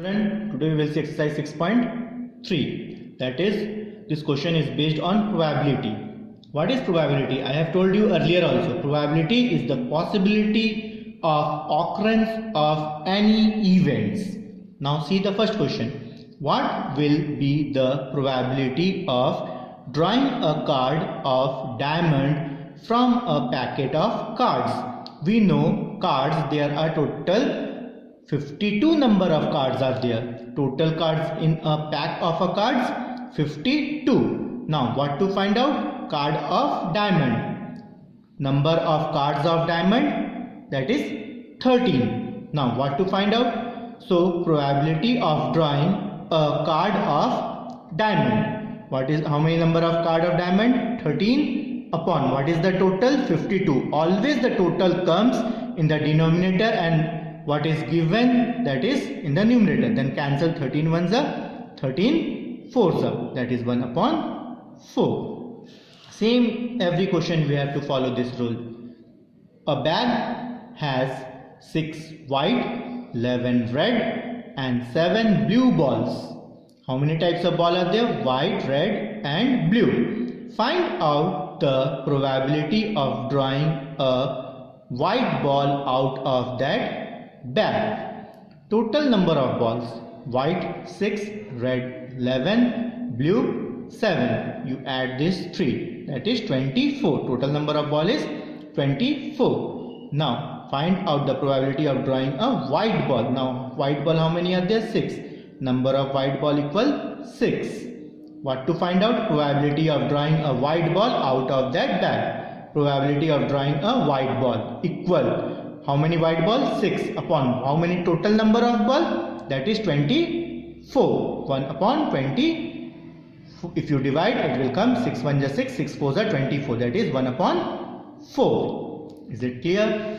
Children, today we will see exercise 6.3. That is, this question is based on probability. What is probability? I have told you earlier also. Probability is the possibility of occurrence of any events. Now see the first question. What will be the probability of drawing a card of diamond from a packet of cards? We know cards, there are total 52 number of cards are there. Total cards in a pack of a cards 52. Now what to find out? Card of diamond. Number of cards of diamond, that is 13. Now what to find out? So probability of drawing a card of diamond. What is how many number of card of diamond? 13 upon what is the total? 52. Always the total comes in the denominator and what is given, that is in the numerator. Then cancel 13 ones are 13 fours are, that is 1 upon 4. Same every question we have to follow this rule. A bag has 6 white, 11 red and 7 blue balls. How many types of ball are there? White, red and blue. Find out the probability of drawing a white ball out of that bag. Total number of balls: white 6, red 11, blue 7. You add this 3, that is 24. Total number of ball is 24. Now find out the probability of drawing a white ball. Now white ball, how many are there? 6. Number of white ball equal 6. What to find out? Probability of drawing a white ball out of that bag. Probability of drawing a white ball equal how many white balls? 6 upon how many total number of ball? That is 24. 1 upon 20. If you divide, it will come 6 1 is 6, 6 4 are 24. That is 1 upon 4. Is it clear?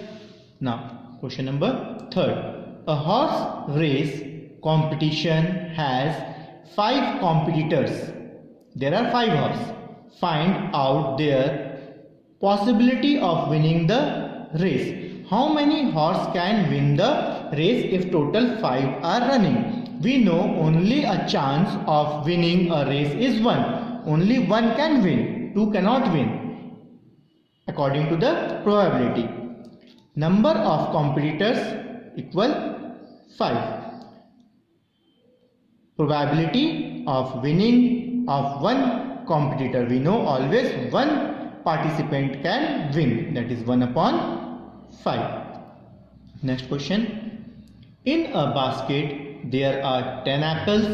Now, question number 3. A horse race competition has 5 competitors. There are 5 horses. Find out their possibility of winning the race. How many horse can win the race if total 5 are running? We know only a chance of winning a race is 1. Only 1 can win. 2 cannot win. According to the probability. Number of competitors equal 5. Probability of winning of 1 competitor. We know always 1 participant can win. That is 1 upon 5. Next question. In a basket there are 10 apples,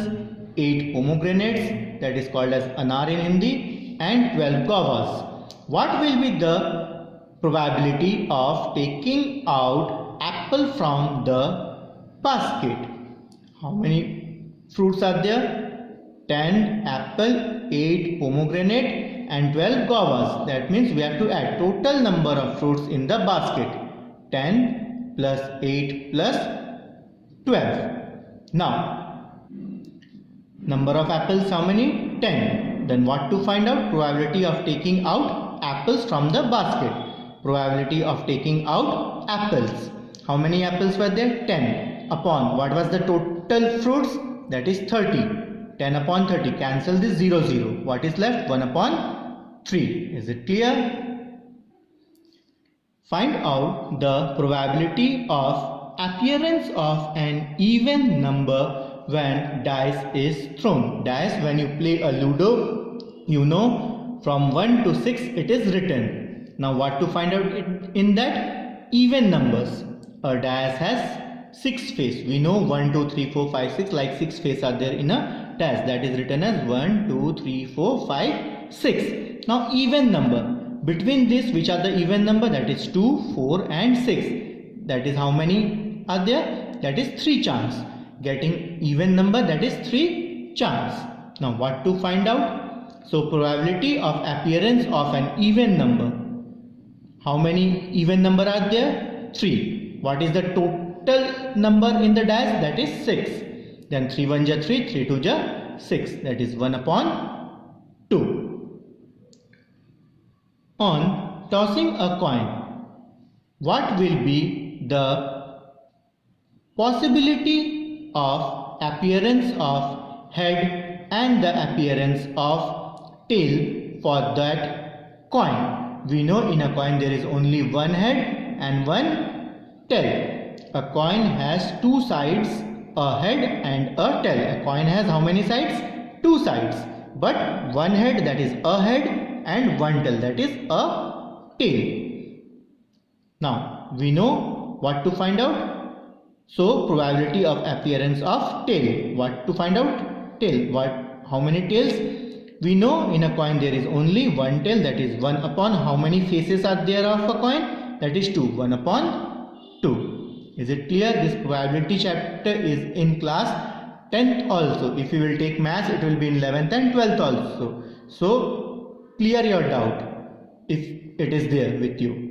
8 pomegranates, that is called as anar in Hindi, and 12 guavas. What will be the probability of taking out apple from the basket? How many fruits are there? 10 apple, 8 pomegranate and 12 guavas. That means we have to add total number of fruits in the basket. 10 plus 8 plus 12. Now, number of apples how many? 10. Then what to find out? Probability of taking out apples from the basket. Probability of taking out apples. How many apples were there? 10. Upon what was the total fruits? That is 30. 10 upon 30. Cancel this 0 0. What is left? 1 upon 3. Is it clear? Find out the probability of appearance of an even number when dice is thrown. Dice, when you play a Ludo, you know from 1 to 6 it is written. Now what to find out in that? Even numbers. A dice has 6 faces. We know 1, 2, 3, 4, 5, 6, like 6 faces are there in a dice. That is written as 1, 2, 3, 4, 5, 6. Now even number. Between this, which are the even number? That is 2, 4 and 6. That is how many are there? That is 3 chance. Getting even number, that is 3 chance. Now what to find out? So probability of appearance of an even number. How many even number are there? 3. What is the total number in the dice? That is 6. Then 3 1 ja 3, 3 2 ja 6. That is 1 upon 2. On tossing a coin, what will be the possibility of appearance of head and the appearance of tail for that coin. We know in a coin there is only one head and one tail. A coin has two sides, a head and a tail. A coin has how many sides? Two sides. But one head, that is a head, and one tail, that is a tail. Now we know what to find out. So probability of appearance of tail. What to find out? Tail. How many tails? We know in a coin there is only one tail, that is 1 upon how many faces are there of a coin? That is 2. 1 upon 2. Is it clear? This probability chapter is in class 10th also. If you will take maths, it will be in 11th and 12th also. So clear your doubt if it is there with you.